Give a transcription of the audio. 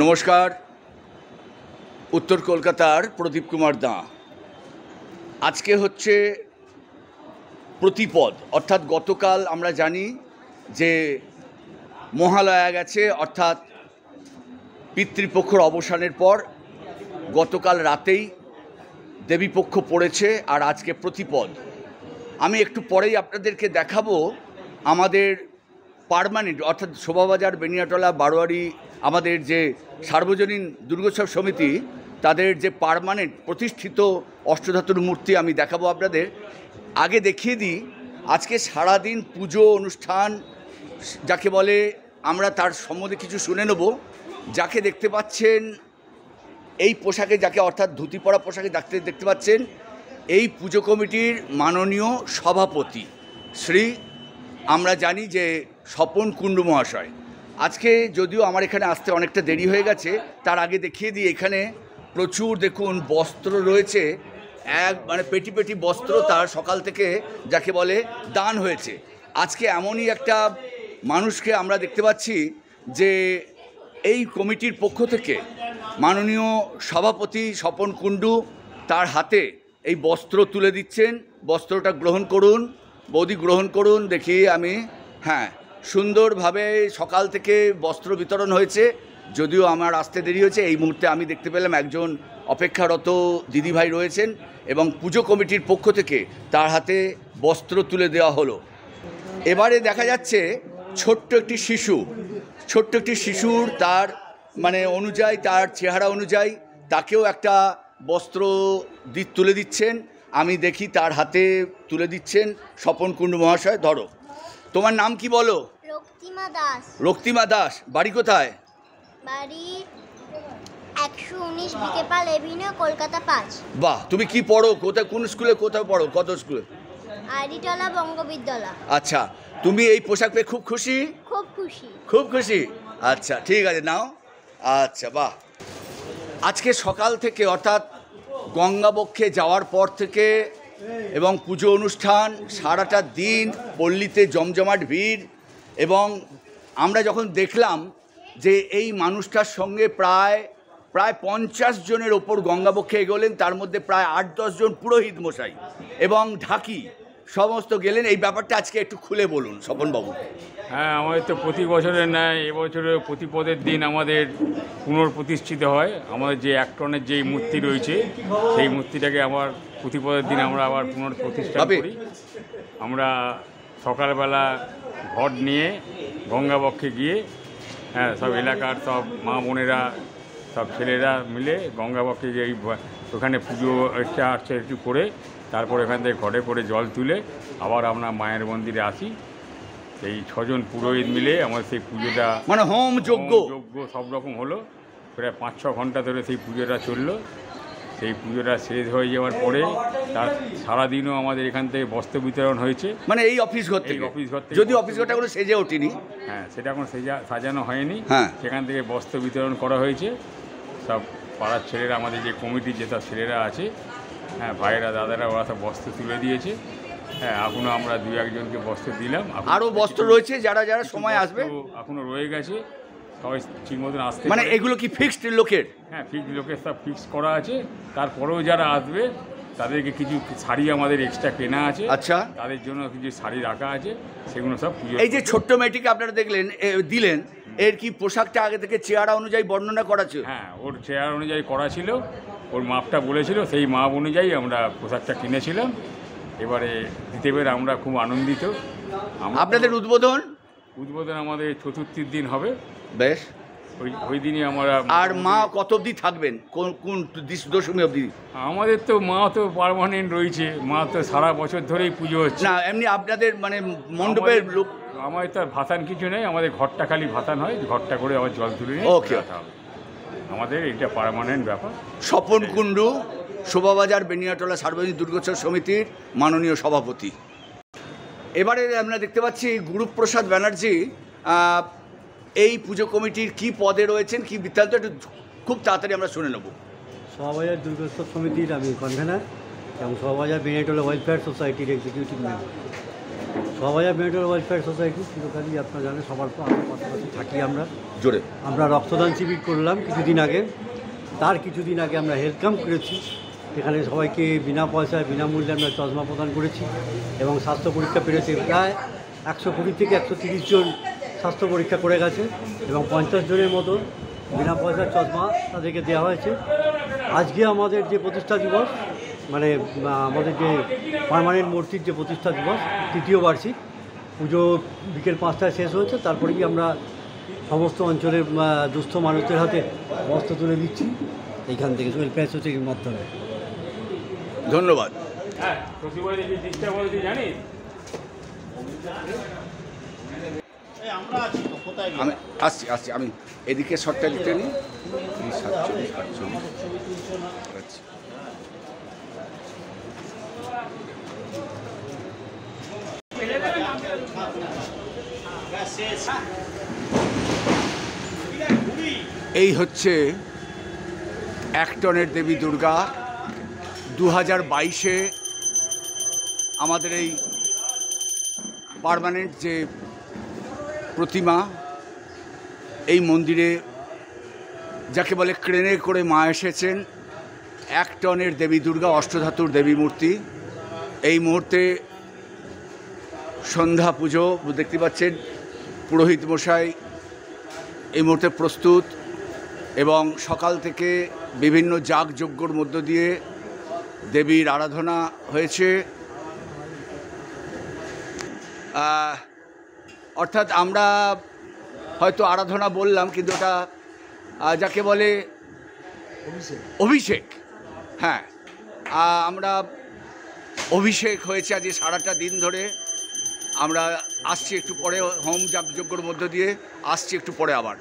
নমস্কার। উত্তর কলকাতার প্রদীপ কুমার দা। আজকে হচ্ছে প্রতিপদ, অর্থাৎ গতকাল আমরা জানি যে মহালয়া গেছে, অর্থাৎ পিতৃপক্ষর অবসানের পর গতকাল রাতেই দেবীপক্ষ পড়েছে আর আজকে প্রতিপদ। আমি একটু পরেই আপনাদেরকে দেখাবো আমাদের পার্মানেন্ট, অর্থাৎ শোভাবাজার বেনিয়াটলা বারোয়ারি আমাদের যে সার্বজনীন দুর্গোৎসব সমিতি, তাদের যে পার্মানেন্ট প্রতিষ্ঠিত অষ্টধাতুর মূর্তি আমি দেখাবো আপনাদের। আগে দেখিয়ে দিই, আজকে সারাদিন পুজো অনুষ্ঠান যাকে বলে, আমরা তার সম্বন্ধে কিছু শুনে নেব। যাকে দেখতে পাচ্ছেন এই পোশাকে, যাকে অর্থাৎ ধুতি পরা পোশাকে দেখতে পাচ্ছেন, এই পুজো কমিটির মাননীয় সভাপতি শ্রী, আমরা জানি যে স্বপন কুণ্ডু মহাশয়। আজকে যদিও আমার এখানে আসতে অনেকটা দেরি হয়ে গেছে, তার আগে দেখিয়ে দিই, এখানে প্রচুর দেখুন বস্ত্র রয়েছে, পেটি পেটি বস্ত্র তার সকাল থেকে যাকে বলে দান হয়েছে। আজকে এমনই একটা মানুষকে আমরা দেখতে পাচ্ছি যে এই কমিটির পক্ষ থেকে মাননীয় সভাপতি স্বপন কুণ্ডু তার হাতে এই বস্ত্র তুলে দিচ্ছেন। বস্ত্রটা গ্রহণ করুন বৌদি, গ্রহণ করুন। দেখি আমি, হ্যাঁ, সুন্দরভাবে সকাল থেকে বস্ত্র বিতরণ হয়েছে। যদিও আমার আসতে দেরি হয়েছে, এই মুহূর্তে আমি দেখতে পেলাম একজন অপেক্ষারত দিদিভাই রয়েছেন এবং পুজো কমিটির পক্ষ থেকে তার হাতে বস্ত্র তুলে দেওয়া হলো। এবারে দেখা যাচ্ছে ছোট্ট একটি শিশুর তার অনুযায়ী, তার চেহারা অনুযায়ী তাকেও একটা বস্ত্র তুলে দিচ্ছেন। আমি দেখি তার হাতে তুলে দিচ্ছেন স্বপন কুণ্ডু মহাশয়। ধরো, তোমার নাম কি বলো? রক্তিমা দাস। রক্তিমা দাস। বাড়ি কোথায়? বাড়ি 119 বিকেপাল এভিনিউ, কলকাতা 5। বাহ, তুমি কি পড়ো? কোথায়, কোন স্কুলে, কোথায় পড়ো, কত স্কুলে? আইডিটলা বঙ্গবিদ্যালয়। আচ্ছা, তুমি এই পোশাক পেয়ে খুব খুশি? খুব খুশি। খুব খুশি। আচ্ছা, ঠিক আছে, নাও। আচ্ছা, বাহ। আজকে সকাল থেকে, অর্থাৎ গঙ্গাবক্ষে যাওয়ার পর থেকে এবং পুজো অনুষ্ঠান সারাটা দিন পল্লীতে জমজমাট ভিড়। এবং আমরা যখন দেখলাম যে এই মানুষটার সঙ্গে প্রায় 50 জনের ওপর গঙ্গাবক্ষে এগোলেন, তার মধ্যে প্রায় 8-10 জন পুরোহিত মশাই এবং ঢাকি সমস্ত গেলেন। এই ব্যাপারটা আজকে একটু খুলে বলুন স্বপনবাবু। হ্যাঁ, আমাদের তো প্রতি বছরের ন্যায় এবছরের প্রতিপদের দিন আমাদের পুনর্প্রতিষ্ঠিত হয়। আমাদের যে 1 টনের যেই মূর্তি রয়েছে, সেই মূর্তিটাকে আমার প্রতিপদের দিন আমরা আবার পুনর্প্রতিষ্ঠা করি। আমরা সকালবেলা ঘট নিয়ে গঙ্গাবক্ষে গিয়ে, হ্যাঁ, সব এলাকার সব মা বোনেরা, সব ছেলেরা মিলে গঙ্গাবক্ষে গিয়ে ওখানে পুজো আর্চা একটু করে, তারপর এখান থেকে ঘটে করে জল তুলে আবার আমরা মায়ের মন্দিরে আসি। এই 6 জন পুরোহিত মিলে আমাদের সেই পুজোটা, হোম যজ্ঞ সব রকম হলো। প্রায় 5-6 ঘন্টা ধরে সেই পুজোটা চললো। সেই পুজোটা শেষ হয়ে যাওয়ার পরে তার সারাদিনও আমাদের এখান থেকে বস্ত্র বিতরণ হয়েছে। এই অফিস ঘর থেকে, যদি অফিস ঘরটা কোনো সেজে ওঠেনি, হ্যাঁ, সেটা এখন সাজানো হয়নি। হ্যাঁ, সেখান থেকে বস্ত্র বিতরণ করা হয়েছে। সব পাড়ার ছেলেরা, আমাদের যে কমিটির যে সব ছেলেরা আছে, হ্যাঁ, ভাইয়েরা দাদারা, ওরা সব বস্ত্র তুলে দিয়েছে। হ্যাঁ, এখনও আমরা 2-1 জনকে বস্ত্র দিলাম। আরও বস্ত্র রয়েছে, যারা সময় আসবে এখনও রয়ে গেছে। সবাই ঠিক মতন আসতে, এগুলো কি ফিক্সড লোকের? হ্যাঁ, ফিক্সড লোকের সব ফিক্স করা আছে। তারপরেও যারা আসবে তাদেরকে কিছু শাড়ি আমাদের এক্সট্রা কেনা আছে। আচ্ছা, তাদের জন্য কিছু শাড়ি রাখা আছে, সেগুলো সব পুজো। এই যে ছোট্ট মেয়েটিকে আপনারা দিলেন, এর কি পোশাকটা আগে থেকে চেহারা অনুযায়ী বর্ণনা করা ছিল? হ্যাঁ, ওর চেহারা অনুযায়ী করা ছিল, ওর মাপটা বলেছিল, সেই মাপ অনুযায়ী আমরা পোশাকটা কিনেছিলাম। এবারে দিতে পেরে আমরা খুব আনন্দিত। আপনাদের উদ্বোধন আমাদের চতুর্থীর দিন হবে। বেশ, ওই দিনই আমরা। আর মা কত অবধি থাকবেন, কোন দশমী অবধি? আমাদের তো মা তো পার্মানেন্ট রয়েছে, মা তো সারা বছর ধরেই পুজো হচ্ছে। না, এমনি আপনাদের মণ্ডপের লোক? আমাদের তো ভাসান কিছু নেই, আমাদের ঘরটা খালি ভাসান হয়, ঘরটা করে আবার জল তুলে নিয়ে রাখা হবে। আমাদের এটা পার্মানেন্ট ব্যাপার। স্বপন কুণ্ডু, শোভাবাজার বেনিয়াটলা সার্বজনীন দুর্গোৎসব সমিতির মাননীয় সভাপতি। এবারে আমরা দেখতে পাচ্ছি গুরুপ্রসাদ ব্যানার্জি এই পুজো কমিটির কি পদে রয়েছেন, কি বৃত্তান্ত, একটু খুব তাড়াতাড়ি আমরা শুনে নেব। শোভাবাজার দুর্গোৎসব সমিতির আমি কনভেনার এবং শোভাবাজার বেনিয়াটলা ওয়েলফেয়ার সোসাইটির এক্সিকিউটিভ মেম্বার। সবাইয়া মেডিকেল ওয়েলফেয়ার সোসাইটি চিরকালই আপনারা জানেন সবার পাশাপাশি থাকি আমরা। জোরে আমরা রক্তদান শিবির করলাম কিছুদিন আগে, তার কিছুদিন আগে আমরা হেলথ ক্যাম্প করেছি। এখানে সবাইকে বিনা পয়সায় বিনামূল্যে আমরা চশমা প্রদান করেছি এবং স্বাস্থ্য পরীক্ষা পেরেছে প্রায় 120 থেকে 130 জন স্বাস্থ্য পরীক্ষা করে গেছে এবং 50 জনের মতো বিনা পয়সার চশমা তাদেরকে দেওয়া হয়েছে। আজকে আমাদের যে প্রতিষ্ঠা দিবস, মানে আমাদের যে পার্মানেন্ট মূর্তির যে প্রতিষ্ঠা দিবস, 3য় বার্ষিক পুজো বিকেল 5টায় শেষ হয়েছে। তারপরেই আমরা সমস্ত অঞ্চলের দুস্থ মানুষদের হাতে বস্ত্র তুলে দিচ্ছি এইখান থেকে ওয়েলফেয়ার সোসাইটির মাধ্যমে। ধন্যবাদ। হ্যাঁ, প্রতিবারে যে জিনিসটা বলছি জানিস, আমি আসছি আমি এদিকে শর্টটা লিখতে নিই। 47 48 আচ্ছা। এই হচ্ছে 1 টনের দেবী দুর্গা। 2022-এ আমাদের এই পার্মানেন্ট যে প্রতিমা, এই মন্দিরে যাকে বলে ক্রেনে করে মা এসেছেন। 1 টনের দেবী দুর্গা, অষ্টধাতুর দেবী মূর্তি। এই মুহূর্তে সন্ধ্যা পুজো দেখতে পাচ্ছেন, পুরোহিত মশাই এই মুহূর্তে প্রস্তুত এবং সকাল থেকে বিভিন্ন যাগযজ্ঞর মধ্য দিয়ে দেবীর আরাধনা হয়েছে। অর্থাৎ আমরা হয়তো আরাধনা বললাম, কিন্তু ওটা যাকে বলে অভিষেক। হ্যাঁ, আমরা অভিষেক হয়েছে আজ সারাটা দিন ধরে। আমরা আসছি একটু পরে, হোম যাগযজ্ঞর মধ্য দিয়ে আসছি একটু পরে আবার।